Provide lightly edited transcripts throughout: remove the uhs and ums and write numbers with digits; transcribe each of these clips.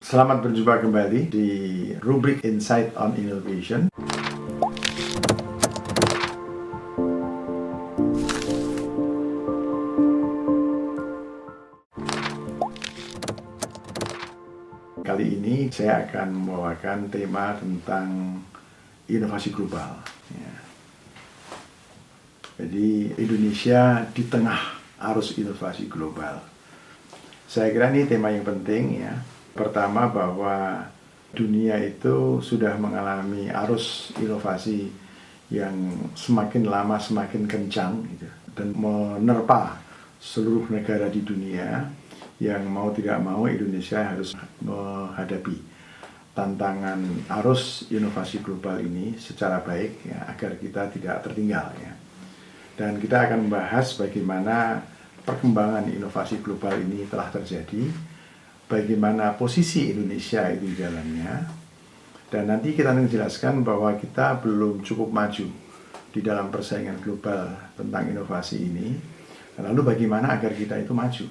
Selamat berjumpa kembali di rubrik Insight on Innovation. Kali ini saya akan membawakan tema tentang inovasi global. Jadi Indonesia di tengah arus inovasi global. Saya kira ini tema yang penting ya. Pertama bahwa dunia itu sudah mengalami arus inovasi yang semakin lama semakin kencang gitu, dan menerpa seluruh negara di dunia yang mau tidak mau Indonesia harus menghadapi tantangan arus inovasi global ini secara baik ya, agar kita tidak tertinggal ya. Dan kita akan membahas bagaimana perkembangan inovasi global ini telah terjadi, bagaimana posisi Indonesia itu di dalamnya, dan nanti kita akan menjelaskan bahwa kita belum cukup maju di dalam persaingan global tentang inovasi ini. Lalu bagaimana agar kita itu maju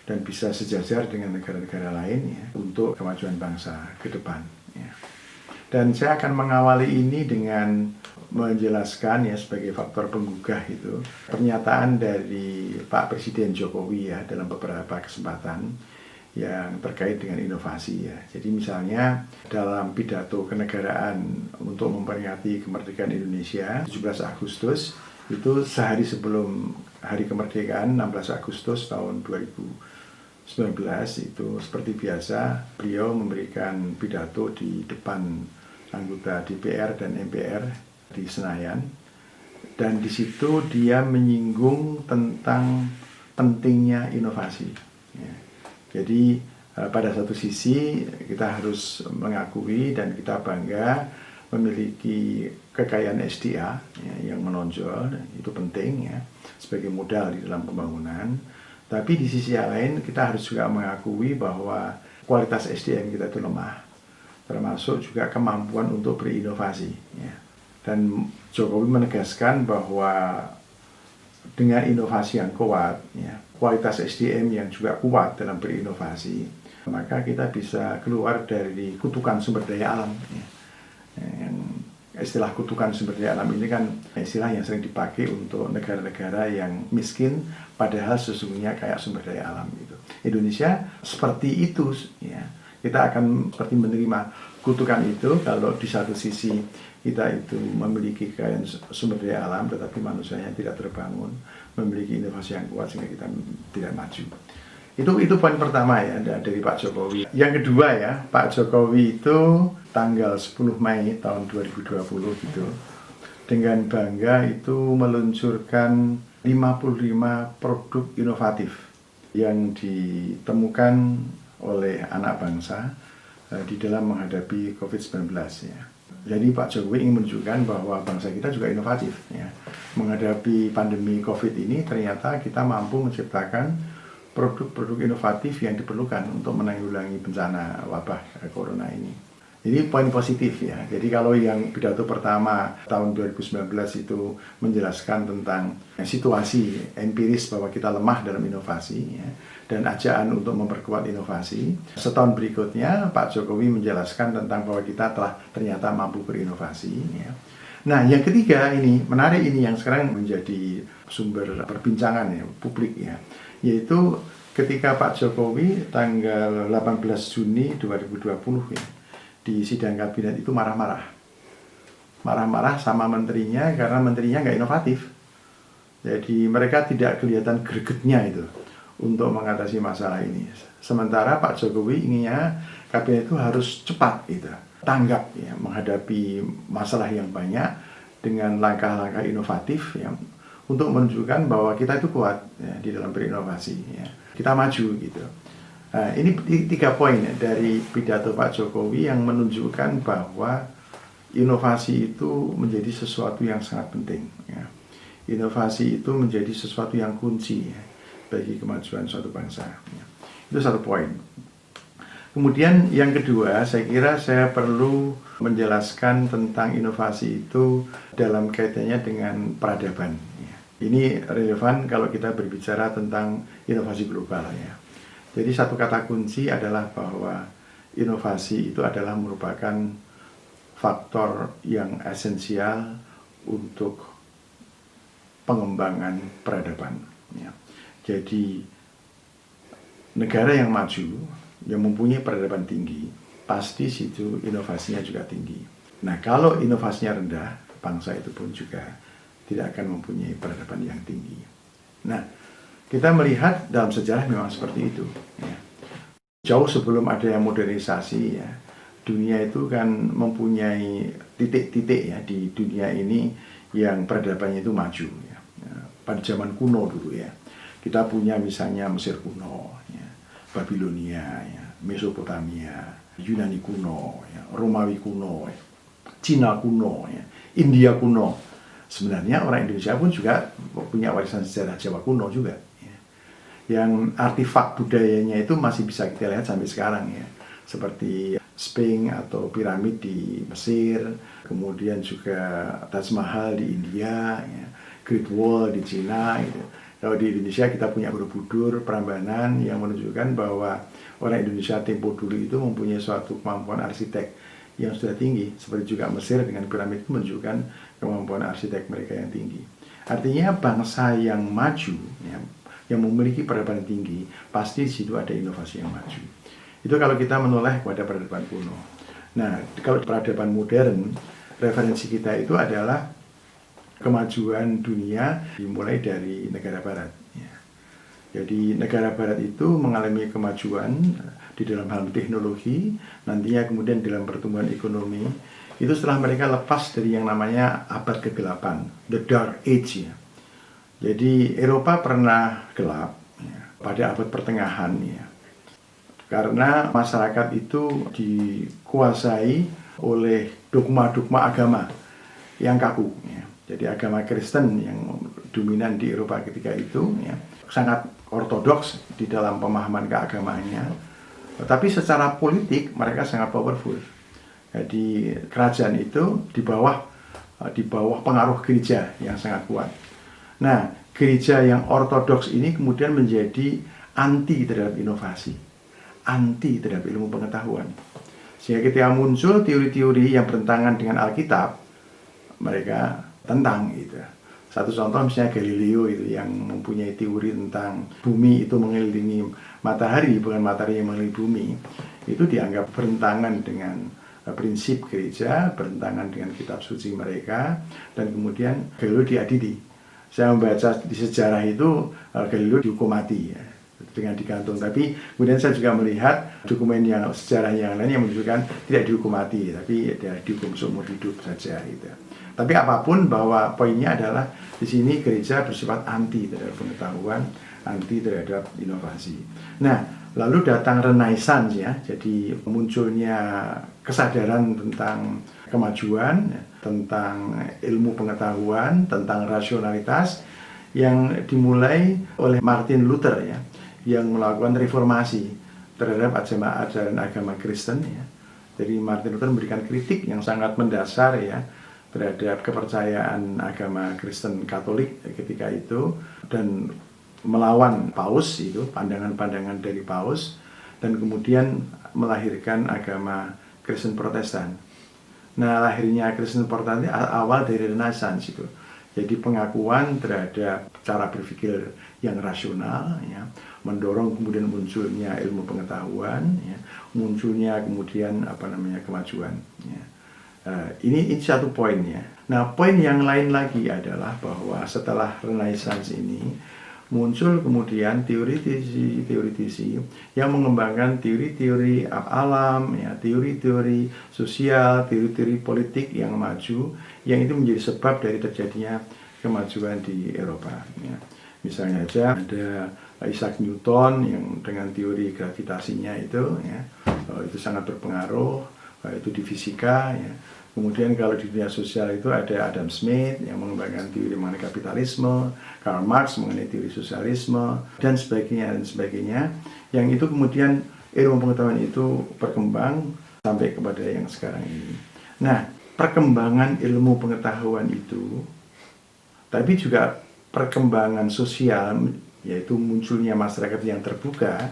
dan bisa sejajar dengan negara-negara lain ya, untuk kemajuan bangsa ke depan ya. Dan saya akan mengawali ini dengan menjelaskan ya sebagai faktor penggugah itu pernyataan dari Pak Presiden Jokowi ya dalam beberapa kesempatan yang terkait dengan inovasi ya. Jadi misalnya dalam pidato kenegaraan untuk memperingati kemerdekaan Indonesia 17 Agustus itu sehari sebelum hari kemerdekaan 16 Agustus tahun 2019 itu seperti biasa beliau memberikan pidato di depan anggota DPR dan MPR di Senayan, dan di situ dia menyinggung tentang pentingnya inovasi ya. Jadi pada satu sisi kita harus mengakui dan kita bangga memiliki kekayaan SDA ya, yang menonjol, itu penting ya sebagai modal di dalam pembangunan. Tapi di sisi yang lain kita harus juga mengakui bahwa kualitas SDM kita itu lemah, termasuk juga kemampuan untuk berinovasi ya. Dan Jokowi menegaskan bahwa dengan inovasi yang kuat ya, kualitas SDM yang juga kuat dalam berinovasi, maka kita bisa keluar dari kutukan sumber daya alam ya. Yang istilah kutukan sumber daya alam ini kan istilah yang sering dipakai untuk negara-negara yang miskin padahal sesungguhnya kayak sumber daya alam gitu. Indonesia seperti itu ya. Kita akan seperti menerima kutukan itu kalau di satu sisi kita itu memiliki kekayaan sumber daya alam tetapi manusianya tidak terbangun, memiliki inovasi yang kuat sehingga kita tidak maju. Itu poin pertama ya dari Pak Jokowi. Yang kedua ya, Pak Jokowi itu tanggal 10 Mei tahun 2020 gitu dengan bangga itu meluncurkan 55 produk inovatif yang ditemukan oleh anak bangsa di dalam menghadapi COVID-19 ya. Jadi Pak Jokowi ingin menunjukkan bahwa bangsa kita juga inovatif ya. Menghadapi pandemi COVID ini ternyata kita mampu menciptakan produk-produk inovatif yang diperlukan untuk menanggulangi bencana wabah corona ini. Jadi poin positif ya. Jadi kalau yang pidato pertama tahun 2019 itu menjelaskan tentang situasi empiris bahwa kita lemah dalam inovasi ya, dan ajakan untuk memperkuat inovasi. Setahun berikutnya Pak Jokowi menjelaskan tentang bahwa kita telah ternyata mampu berinovasi ya. Nah yang ketiga ini menarik, ini yang sekarang menjadi sumber perbincangan ya publik ya, yaitu ketika Pak Jokowi tanggal 18 Juni 2020 ya, di sidang kabinet itu marah-marah sama menterinya karena menterinya nggak inovatif. Jadi mereka tidak kelihatan gregetnya itu untuk mengatasi masalah ini. Sementara Pak Jokowi inginnya kabinet itu harus cepat gitu, tanggap ya, menghadapi masalah yang banyak dengan langkah-langkah inovatif ya, untuk menunjukkan bahwa kita itu kuat ya, di dalam berinovasi ya. Kita maju gitu. Nah, ini 3 poin dari pidato Pak Jokowi yang menunjukkan bahwa inovasi itu menjadi sesuatu yang sangat penting ya. Inovasi itu menjadi sesuatu yang kunci ya, bagi kemajuan suatu bangsa ya. Itu 1 poin. Kemudian yang kedua, saya kira saya perlu menjelaskan tentang inovasi itu dalam kaitannya dengan peradaban ya. Ini relevan kalau kita berbicara tentang inovasi global ya. Jadi satu kata kunci adalah bahwa inovasi itu adalah merupakan faktor yang esensial untuk pengembangan peradaban. Ya. Jadi negara yang maju, yang mempunyai peradaban tinggi, pasti situ inovasinya juga tinggi. Nah, kalau inovasinya rendah, bangsa itu pun juga tidak akan mempunyai peradaban yang tinggi. Nah, kita melihat dalam sejarah memang seperti itu. Ya. Jauh sebelum ada yang modernisasi, ya, dunia itu kan mempunyai titik-titik ya di dunia ini yang peradabannya itu maju. Ya. Pada zaman kuno dulu ya, kita punya misalnya Mesir kuno, ya, Babilonia, ya, Mesopotamia, Yunani kuno, ya, Romawi kuno, ya, Cina kuno, ya, India kuno. Sebenarnya orang Indonesia pun juga punya warisan sejarah Jawa kuno juga. Ya. Yang artefak budayanya itu masih bisa kita lihat sampai sekarang ya, seperti Sphinx atau piramid di Mesir, kemudian juga Taj Mahal di India, ya, Great Wall di Cina. Gitu. Kalau di Indonesia kita punya Borobudur, Prambanan yang menunjukkan bahwa orang Indonesia tempo dulu itu mempunyai suatu kemampuan arsitek yang sudah tinggi, seperti juga Mesir dengan piramid itu menunjukkan kemampuan arsitek mereka yang tinggi. Artinya bangsa yang maju, ya, yang memiliki peradaban tinggi, pasti di situ ada inovasi yang maju. Itu kalau kita menoleh kepada peradaban kuno. Nah, kalau peradaban modern, referensi kita itu adalah kemajuan dunia dimulai dari negara barat. Ya. Jadi negara barat itu mengalami kemajuan di dalam hal teknologi, nantinya kemudian dalam pertumbuhan ekonomi, itu setelah mereka lepas dari yang namanya abad kegelapan, the dark age. Ya. Jadi Eropa pernah gelap ya, pada abad pertengahan ya, karena masyarakat itu dikuasai oleh dogma-dogma agama yang kaku. Ya. Jadi agama Kristen yang dominan di Eropa ketika itu ya, sangat ortodoks di dalam pemahaman keagamaannya. Tetapi secara politik mereka sangat powerful. Jadi kerajaan itu di bawah pengaruh gereja yang sangat kuat. Nah, gereja yang ortodoks ini kemudian menjadi anti terhadap inovasi, anti terhadap ilmu pengetahuan. Sehingga ketika muncul teori-teori yang bertentangan dengan Alkitab, mereka tentang itu. Satu contoh misalnya Galileo itu yang mempunyai teori tentang bumi itu mengelilingi matahari, bukan matahari yang mengelilingi bumi. Itu dianggap bertentangan dengan prinsip gereja, bertentangan dengan kitab suci mereka, dan kemudian Galileo diadili. Saya membaca di sejarah itu Galileo dihukum mati ya, dengan digantung. Tapi kemudian saya juga melihat dokumen yang sejarah yang lain yang menunjukkan tidak dihukum mati, tapi dia dihukum seumur hidup saja gitu. Tapi apapun, bahwa poinnya adalah di sini gereja bersifat anti terhadap pengetahuan, anti terhadap inovasi. Nah, lalu datang Renaissance ya, jadi munculnya kesadaran tentang kemajuan, tentang ilmu pengetahuan, tentang rasionalitas yang dimulai oleh Martin Luther ya, yang melakukan reformasi terhadap ajaran agama Kristen ya. Jadi Martin Luther memberikan kritik yang sangat mendasar ya terhadap kepercayaan agama Kristen Katolik ketika itu, dan melawan Paus itu, pandangan-pandangan dari Paus, dan kemudian melahirkan agama Kristen Protestan. Nah, lahirnya Kristen Protestan awal dari Renaissance itu. Jadi pengakuan terhadap cara berpikir yang rasional, ya, mendorong kemudian munculnya ilmu pengetahuan, ya, munculnya kemudian kemajuan. Ya. Ini satu poinnya. Nah, poin yang lain lagi adalah bahwa setelah Renaissance ini muncul kemudian teori-teori yang mengembangkan teori-teori alam, ya, teori-teori sosial, teori-teori politik yang maju, yang itu menjadi sebab dari terjadinya kemajuan di Eropa. Ya. Misalnya saja ada Isaac Newton yang dengan teori gravitasinya itu, ya, itu sangat berpengaruh, itu di fisika. Ya. Kemudian kalau di dunia sosial itu ada Adam Smith yang mengembangkan teori mengenai kapitalisme, Karl Marx mengenai teori sosialisme, dan sebagainya, yang itu kemudian ilmu pengetahuan itu berkembang sampai kepada yang sekarang ini. Nah, perkembangan ilmu pengetahuan itu, tapi juga perkembangan sosial, yaitu munculnya masyarakat yang terbuka,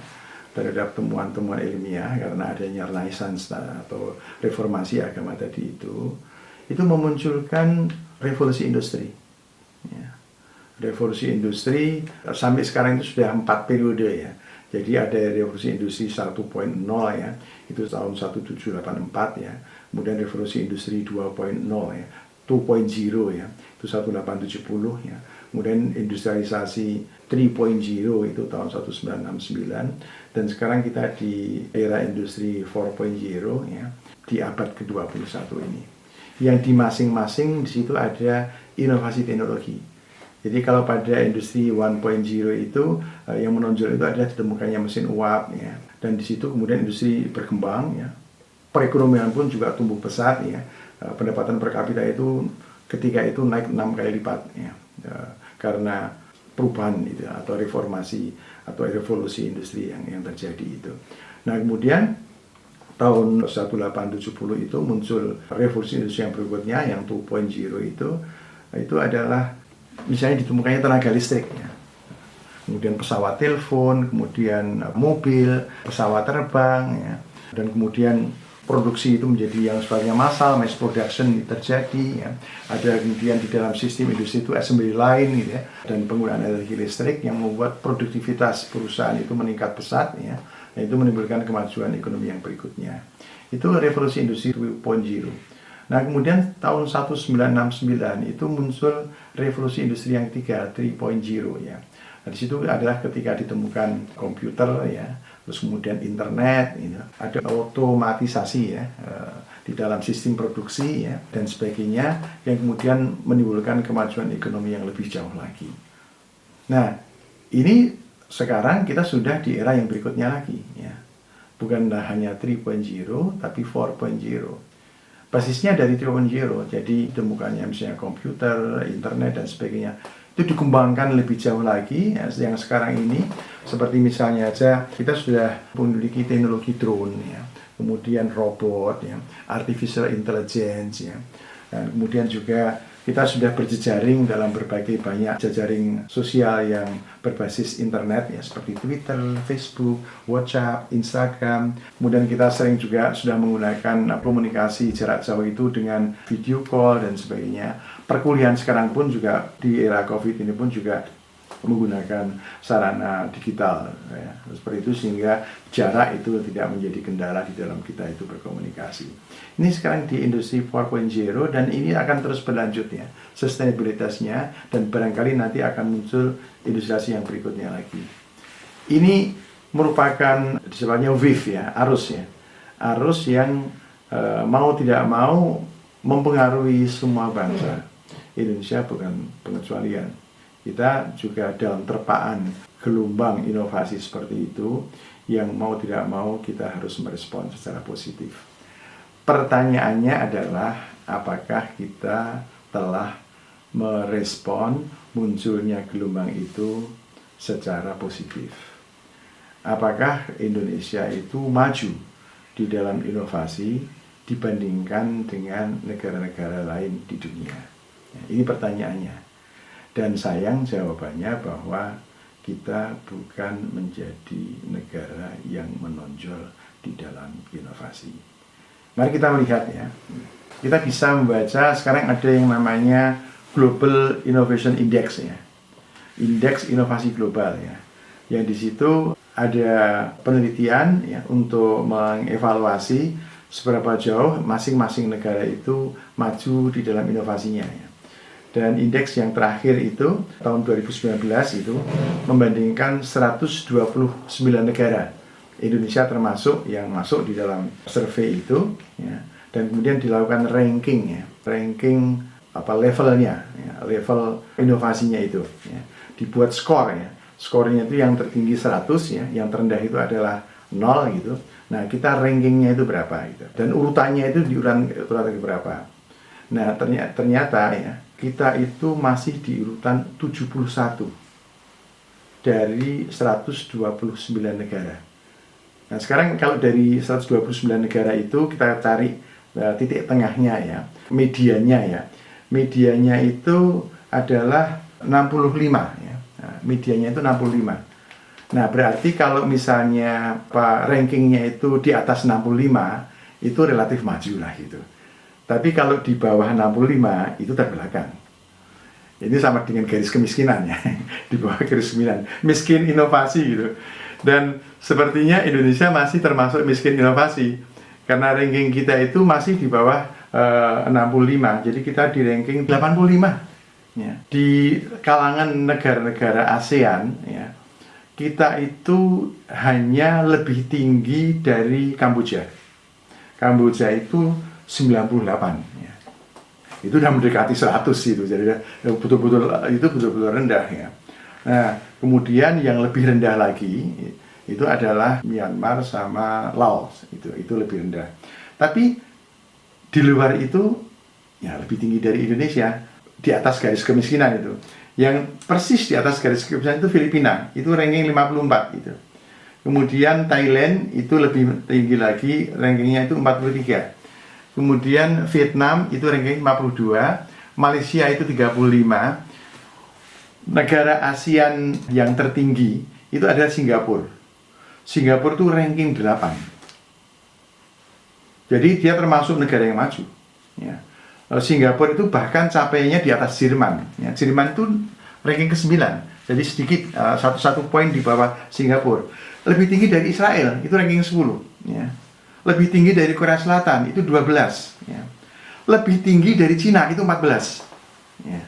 terhadap temuan-temuan ilmiah karena adanya Renaissance atau reformasi agama tadi itu memunculkan revolusi industri. Ya. Revolusi industri sampai sekarang itu sudah 4 periode ya. Jadi ada revolusi industri 1.0 ya, itu tahun 1784 ya. Kemudian revolusi industri 2.0 ya, 2.0 ya, itu 1870 ya. Kemudian industrialisasi 3.0 itu tahun 1969, dan sekarang kita di era industri 4.0 ya, di abad ke-21 ini. Yang di masing-masing di situ ada inovasi teknologi. Jadi kalau pada industri 1.0 itu yang menonjol itu adalah ditemukannya mesin uap ya, dan di situ kemudian industri berkembang ya. Perekonomian pun juga tumbuh pesat ya. Pendapatan per kapita itu ketika itu naik 6 kali lipat ya. Karena perubahan itu atau reformasi atau revolusi industri yang terjadi itu. Nah, kemudian tahun 1870 itu muncul revolusi industri yang berikutnya yang 2.0 itu adalah misalnya ditemukannya tenaga listrik ya. Kemudian pesawat telepon, kemudian mobil, pesawat terbang ya. Dan kemudian produksi itu menjadi yang sifatnya massal, mass production terjadi ya. Ada kemudian di dalam sistem industri itu assembly line gitu ya, dan penggunaan energi listrik yang membuat produktivitas perusahaan itu meningkat pesat ya. Nah, itu menimbulkan kemajuan ekonomi yang berikutnya. Itu revolusi industri 2.0. Nah, kemudian tahun 1969 itu muncul revolusi industri yang ketiga 3.0 ya. Nah, di situ adalah ketika ditemukan komputer ya, terus kemudian internet, gitu. Ada otomatisasi ya di dalam sistem produksi ya dan sebagainya yang kemudian menimbulkan kemajuan ekonomi yang lebih jauh lagi. Nah, ini sekarang kita sudah di era yang berikutnya lagi ya. Bukan hanya 3.0 tapi 4.0. Basisnya dari 3.0, jadi ditemukannya misalnya komputer, internet dan sebagainya. Itu dikembangkan lebih jauh lagi ya, yang sekarang ini seperti misalnya aja kita sudah memiliki teknologi drone ya, kemudian robot ya, artificial intelligence ya, dan kemudian juga kita sudah berjejaring dalam berbagai banyak jejaring sosial yang berbasis internet ya, seperti Twitter, Facebook, WhatsApp, Instagram. Kemudian kita sering juga sudah menggunakan komunikasi jarak jauh itu dengan video call dan sebagainya. Perkuliahan sekarang pun juga di era COVID ini pun juga menggunakan sarana digital ya. Seperti itu sehingga jarak itu tidak menjadi kendala di dalam kita itu berkomunikasi. Ini sekarang di industri 4.0 dan ini akan terus berlanjut ya, sustainabilitasnya, dan barangkali nanti akan muncul industri yang berikutnya lagi. Ini merupakan disebutnya wave ya, arus ya, arus yang mau tidak mau mempengaruhi semua bangsa. Indonesia bukan pengecualian. Kita juga dalam terpaan gelombang inovasi seperti itu yang mau tidak mau kita harus merespon secara positif. Pertanyaannya adalah apakah kita telah merespon munculnya gelombang itu secara positif? Apakah Indonesia itu maju di dalam inovasi dibandingkan dengan negara-negara lain di dunia? Ini pertanyaannya. Dan sayang jawabannya bahwa kita bukan menjadi negara yang menonjol di dalam inovasi. Mari kita melihat ya. Kita bisa membaca sekarang ada yang namanya Global Innovation Index ya. Indeks inovasi global ya. Yang di situ ada penelitian ya untuk mengevaluasi seberapa jauh masing-masing negara itu maju di dalam inovasinya ya. Dan indeks yang terakhir itu tahun 2019 itu membandingkan 129 negara. Indonesia termasuk yang masuk di dalam survei itu ya. Dan kemudian dilakukan ranking ya. Ranking apa levelnya ya, level inovasinya itu ya. Dibuat skor ya. Skornya itu yang tertinggi 100 ya, yang terendah itu adalah 0 gitu. Nah, kita rankingnya itu berapa gitu. Dan urutannya itu urutan berapa. Nah, ternyata ya kita itu masih di urutan 71 dari 129 negara. Nah, sekarang kalau dari 129 negara itu kita cari titik tengahnya ya, medianya ya. Medianya itu adalah 65 ya. Nah, medianya itu 65. Nah, berarti kalau misalnya rankingnya itu di atas 65, itu relatif maju lah gitu. Tapi kalau di bawah 65, itu terbelakang. Ini sama dengan garis kemiskinan ya, di bawah garis kemiskinan, miskin inovasi gitu. Dan sepertinya Indonesia masih termasuk miskin inovasi, karena ranking kita itu masih di bawah 65, jadi kita di ranking 85. Ya. Di kalangan negara-negara ASEAN, ya, kita itu hanya lebih tinggi dari Kamboja. Kamboja itu 98. Ya. Itu udah mendekati 100 itu, jadi betul-betul rendah ya. Nah, kemudian yang lebih rendah lagi itu adalah Myanmar sama Laos, itu lebih rendah. Tapi di luar itu ya lebih tinggi dari Indonesia, di atas garis kemiskinan itu. Yang persis di atas garis kemiskinan itu Filipina, itu ranking 54 gitu. Kemudian Thailand itu lebih tinggi lagi, rankingnya itu 43. Kemudian Vietnam itu ranking 52, Malaysia itu 35. Negara ASEAN yang tertinggi itu adalah Singapura. Singapura itu ranking 8. Jadi dia termasuk negara yang maju. Ya. Singapura itu bahkan capainya di atas Jerman. Ya. Jerman itu ranking ke-9, jadi sedikit satu poin di bawah Singapura. Lebih tinggi dari Israel, itu ranking 10. Ya. Lebih tinggi dari Korea Selatan, itu 12. Ya. Lebih tinggi dari Cina, itu 14. Ya.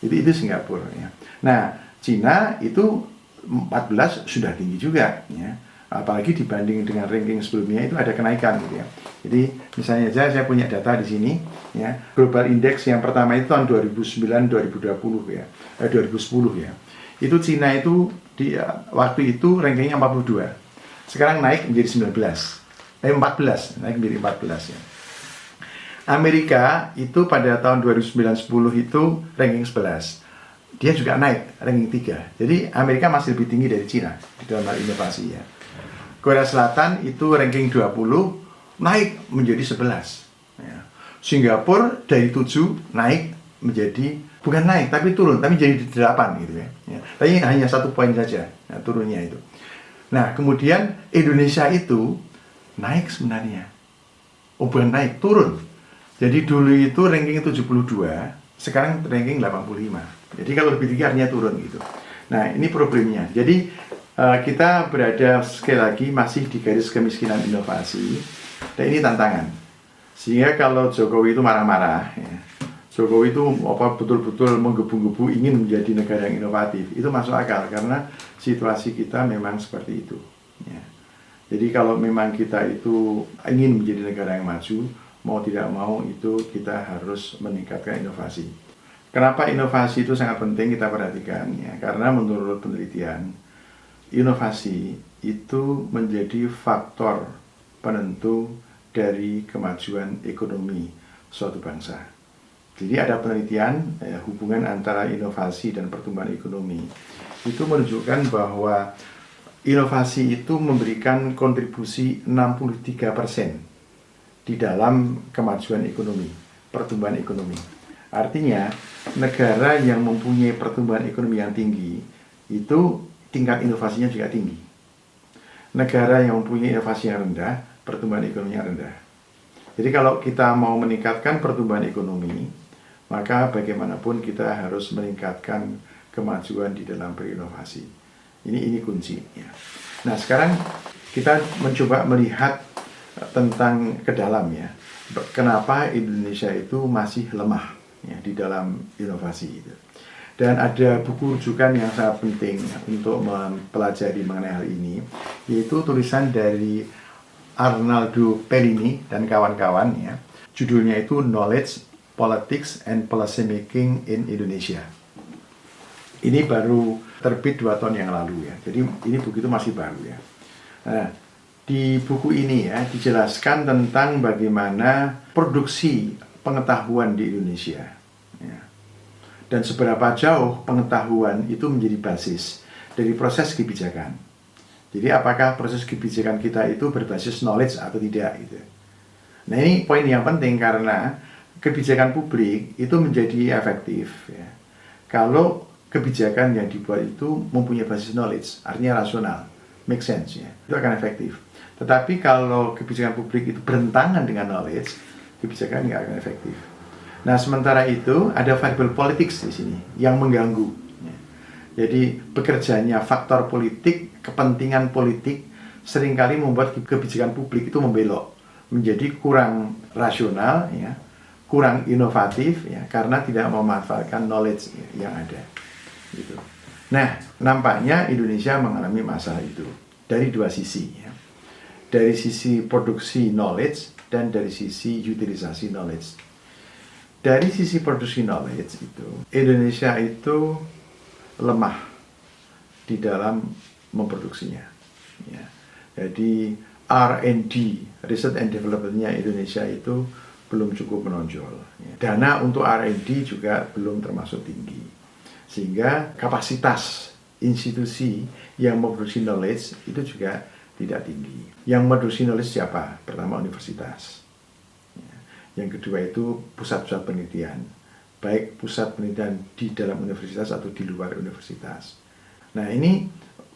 Jadi itu Singapura. Ya. Nah, Cina itu 14 sudah tinggi juga. Ya. Apalagi dibanding dengan ranking sebelumnya itu ada kenaikan gitu ya. Jadi misalnya saya punya data di sini ya, Global Index yang pertama itu tahun 2009-2020 ya, 2010 ya. Itu Cina itu di waktu itu rankingnya 42. Sekarang naik menjadi 14, naik menjadi 14 ya. Amerika itu pada tahun 2009-10 itu ranking 11. Dia juga naik ranking 3. Jadi Amerika masih lebih tinggi dari Cina di dalam hal inovasi ya. Korea Selatan itu ranking 20, naik menjadi 11. Ya. Singapura dari 7 naik menjadi, bukan naik tapi turun, tapi jadi 8 gitu ya. Ya. Tapi hanya 1 poin saja ya, turunnya itu. Nah, kemudian Indonesia itu naik sebenarnya. Oh, bukan naik, turun. Jadi dulu itu ranking 72, sekarang ranking 85. Jadi kalau lebih tinggi artinya turun gitu. Nah, ini problemnya. Jadi kita berada sekali lagi masih di garis kemiskinan inovasi, dan ini tantangan. Sehingga kalau Jokowi itu marah-marah, ya, Jokowi itu betul-betul menggebu-gebu ingin menjadi negara yang inovatif, itu masuk akal karena situasi kita memang seperti itu. Ya. Jadi kalau memang kita itu ingin menjadi negara yang maju, mau tidak mau itu kita harus meningkatkan inovasi. Kenapa inovasi itu sangat penting kita perhatikan? Ya, karena menurut penelitian, inovasi itu menjadi faktor penentu dari kemajuan ekonomi suatu bangsa. Jadi ada penelitian hubungan antara inovasi dan pertumbuhan ekonomi. Itu menunjukkan bahwa inovasi itu memberikan kontribusi 63% di dalam kemajuan ekonomi, pertumbuhan ekonomi. Artinya, negara yang mempunyai pertumbuhan ekonomi yang tinggi itu tingkat inovasinya juga tinggi. Negara yang mempunyai inovasi yang rendah, pertumbuhan ekonominya rendah. Jadi kalau kita mau meningkatkan pertumbuhan ekonomi, maka bagaimanapun kita harus meningkatkan kemajuan di dalam berinovasi. Ini kunci. Ya. Nah, sekarang kita mencoba melihat tentang ke dalam ya. Kenapa Indonesia itu masih lemah ya, di dalam inovasi itu. Dan ada buku rujukan yang sangat penting untuk mempelajari mengenai hal ini, yaitu tulisan dari Arnaldo Pellini dan kawan-kawan ya. Judulnya itu Knowledge, Politics, and Policy Making in Indonesia. Ini baru terbit 2 tahun yang lalu ya. Jadi ini buku itu masih baru ya. Nah, di buku ini ya dijelaskan tentang bagaimana produksi pengetahuan di Indonesia. Ya. Dan seberapa jauh pengetahuan itu menjadi basis dari proses kebijakan. Jadi apakah proses kebijakan kita itu berbasis knowledge atau tidak gitu. Nah, ini poin yang penting karena kebijakan publik itu menjadi efektif ya, kalau kebijakan yang dibuat itu mempunyai basis knowledge, artinya rasional, make sense ya, itu akan efektif. Tetapi kalau kebijakan publik itu bertentangan dengan knowledge, kebijakan nggak akan efektif. Nah, sementara itu ada variable politics di sini yang mengganggu. Ya. Jadi bekerjanya faktor politik, kepentingan politik seringkali membuat kebijakan publik itu membelok menjadi kurang rasional, ya, kurang inovatif, ya, karena tidak memanfaatkan knowledge yang ada. Gitu. Nah, nampaknya Indonesia mengalami masalah itu dari dua sisi, ya. Dari sisi produksi knowledge dan dari sisi utilisasi knowledge. Dari sisi produksi knowledge itu, Indonesia itu lemah di dalam memproduksinya. Ya. Jadi R&D, Research and Development-nya Indonesia itu belum cukup menonjol. Ya. Dana untuk R&D juga belum termasuk tinggi. Sehingga kapasitas institusi yang memproduksi knowledge itu juga tidak tinggi. Yang memproduksi knowledge siapa? Pertama universitas. Yang kedua itu pusat-pusat penelitian. Baik pusat penelitian di dalam universitas atau di luar universitas. Nah, ini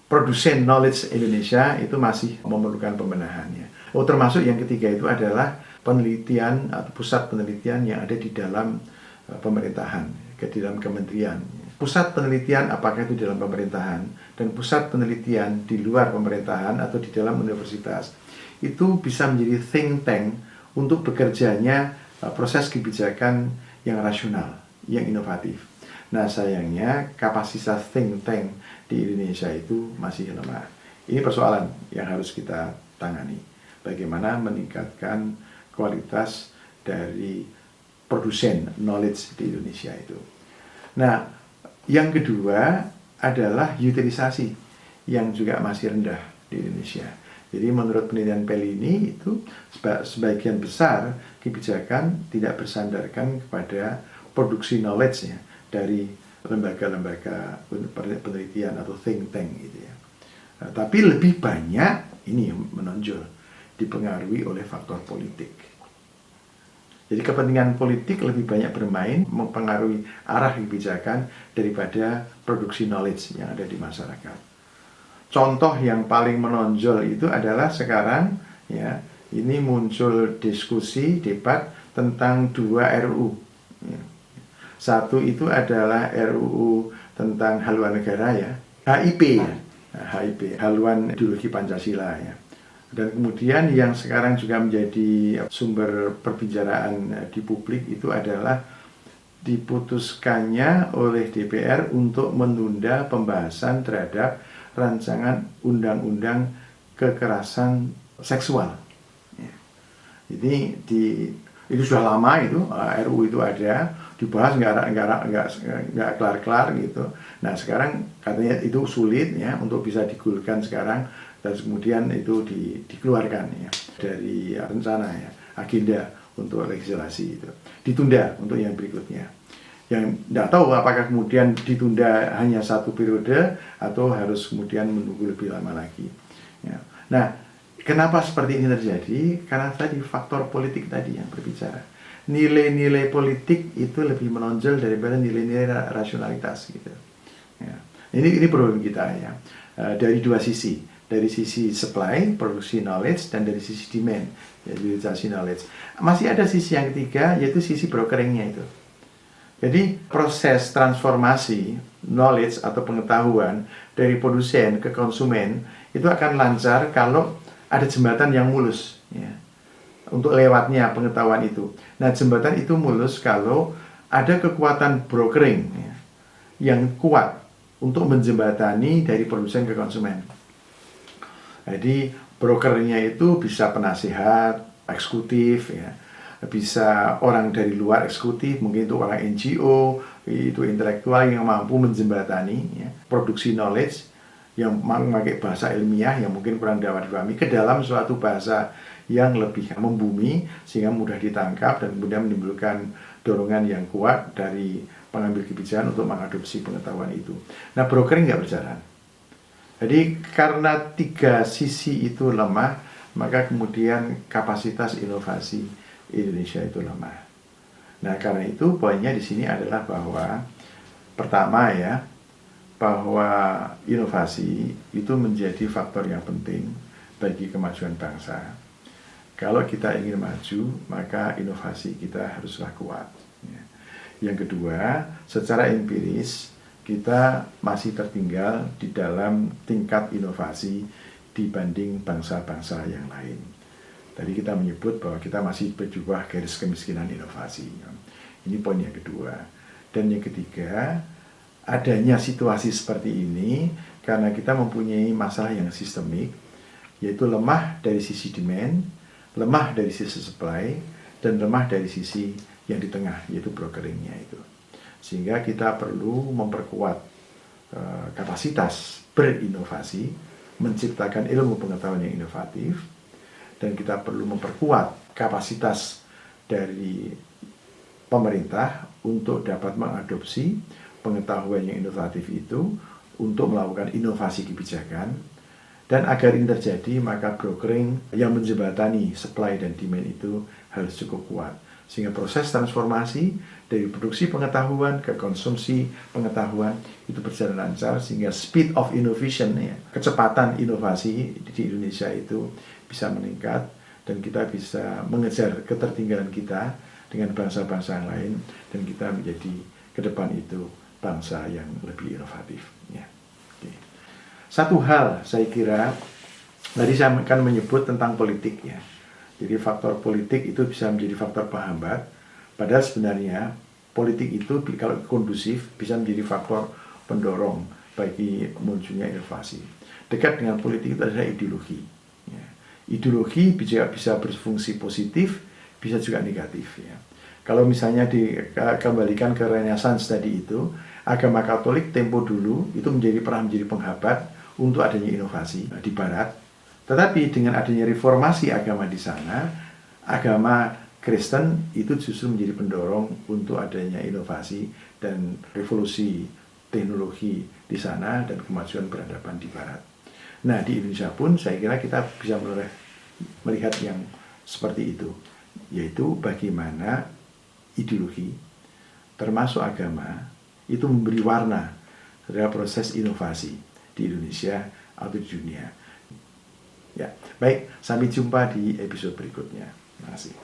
produsen knowledge Indonesia itu masih memerlukan pembenahannya. Termasuk yang ketiga itu adalah penelitian atau pusat penelitian yang ada di dalam pemerintahan, di dalam kementerian. Pusat penelitian apakah itu di dalam pemerintahan dan pusat penelitian di luar pemerintahan atau di dalam universitas itu bisa menjadi think tank untuk bekerjanya proses kebijakan yang rasional, yang inovatif. Nah, sayangnya kapasitas think tank di Indonesia itu masih lemah. Ini persoalan yang harus kita tangani. Bagaimana meningkatkan kualitas dari produsen knowledge di Indonesia itu. Nah, yang kedua adalah utilisasi yang juga masih rendah di Indonesia. Jadi menurut penelitian Pellini itu sebagian besar kebijakan tidak bersandarkan kepada produksi knowledge, ya, dari lembaga-lembaga penelitian atau think tank gitu ya. Nah, tapi lebih banyak ini yang menonjol dipengaruhi oleh faktor politik. Jadi kepentingan politik lebih banyak bermain mempengaruhi arah kebijakan daripada produksi knowledge yang ada di masyarakat. Contoh yang paling menonjol itu adalah sekarang, ya, ini muncul diskusi debat tentang dua RUU. Ya. Satu itu adalah RUU tentang haluan negara, ya, HIP, ya. Nah, HIP, haluan ideologi Pancasila, ya. Dan kemudian yang sekarang juga menjadi sumber perbincangan di publik itu adalah diputuskannya oleh DPR untuk menunda pembahasan terhadap rancangan undang-undang kekerasan seksual. Ya. Itu sudah lama itu RUU itu ada dibahas nggak kelar-kelar gitu. Nah, sekarang katanya itu sulit, ya, untuk bisa digulirkan sekarang. Dan kemudian itu dikeluarkan, ya, dari rencana, ya, agenda untuk legislasi itu ditunda untuk yang berikutnya. Yang tidak tahu apakah kemudian ditunda hanya satu periode atau harus kemudian menunggu lebih lama lagi. Ya. Nah, kenapa seperti ini terjadi? Karena tadi faktor politik tadi yang berbicara. Nilai-nilai politik itu lebih menonjol daripada nilai-nilai rasionalitas gitu. Ya. Ini problem kita, ya, dari dua sisi. Dari sisi supply, produksi knowledge, dan dari sisi demand, utilisasi knowledge. Masih ada sisi yang ketiga, yaitu sisi brokeringnya itu. Jadi proses transformasi knowledge atau pengetahuan dari produsen ke konsumen itu akan lancar kalau ada jembatan yang mulus, ya, untuk lewatnya pengetahuan itu. Nah, jembatan itu mulus kalau ada kekuatan brokering, ya, yang kuat untuk menjembatani dari produsen ke konsumen. Jadi brokernya itu bisa penasihat, eksekutif, ya, bisa orang dari luar eksekutif, mungkin itu orang NGO, itu intelektual yang mampu menjembatani, ya, produksi knowledge yang memakai bahasa ilmiah yang mungkin kurang dapat dipahami ke dalam suatu bahasa yang lebih membumi sehingga mudah ditangkap dan kemudian menimbulkan dorongan yang kuat dari pengambil kebijakan untuk mengadopsi pengetahuan itu. Nah, brokering nggak berjalan. Jadi karena tiga sisi itu lemah, maka kemudian kapasitas inovasi Indonesia itu lemah. Nah, karena itu poinnya di sini adalah bahwa pertama, ya, bahwa inovasi itu menjadi faktor yang penting bagi kemajuan bangsa. Kalau kita ingin maju, maka inovasi kita haruslah kuat. Yang kedua, secara empiris kita masih tertinggal di dalam tingkat inovasi dibanding bangsa-bangsa yang lain. Tadi kita menyebut bahwa kita masih berjubah garis kemiskinan inovasi. Ini poin yang kedua. Dan yang ketiga, adanya situasi seperti ini karena kita mempunyai masalah yang sistemik, yaitu lemah dari sisi demand, lemah dari sisi supply, dan lemah dari sisi yang di tengah, yaitu brokeringnya itu. Sehingga kita perlu memperkuat kapasitas berinovasi, menciptakan ilmu pengetahuan yang inovatif, dan kita perlu memperkuat kapasitas dari pemerintah untuk dapat mengadopsi pengetahuan yang inovatif itu untuk melakukan inovasi kebijakan. Dan agar ini terjadi, maka brokering yang menjembatani supply dan demand itu harus cukup kuat. Sehingga proses transformasi dari produksi pengetahuan ke konsumsi pengetahuan itu berjalan lancar, sehingga speed of innovation, kecepatan inovasi di Indonesia itu bisa meningkat, dan kita bisa mengejar ketertinggalan kita dengan bangsa-bangsa yang lain, dan kita menjadi ke depan itu bangsa yang lebih inovatif. Oke. Satu hal saya kira, tadi saya akan menyebut tentang politik ya. Jadi faktor politik itu bisa menjadi faktor penghambat, padahal sebenarnya politik itu kalau kondusif bisa menjadi faktor pendorong bagi munculnya inovasi. Dekat dengan politik itu adalah ideologi. Ideologi bisa berfungsi positif, bisa juga negatif ya. Kalau misalnya dikembalikan ke Renaissance tadi itu, agama Katolik tempo dulu itu pernah menjadi penghambat untuk adanya inovasi di Barat. Tetapi dengan adanya reformasi agama di sana, agama Kristen itu justru menjadi pendorong untuk adanya inovasi dan revolusi teknologi di sana dan kemajuan peradaban di Barat. Nah, di Indonesia pun saya kira kita bisa melihat yang seperti itu, yaitu bagaimana ideologi termasuk agama itu memberi warna terhadap proses inovasi di Indonesia atau di dunia. Ya, baik, sampai jumpa di episode berikutnya. Terima kasih.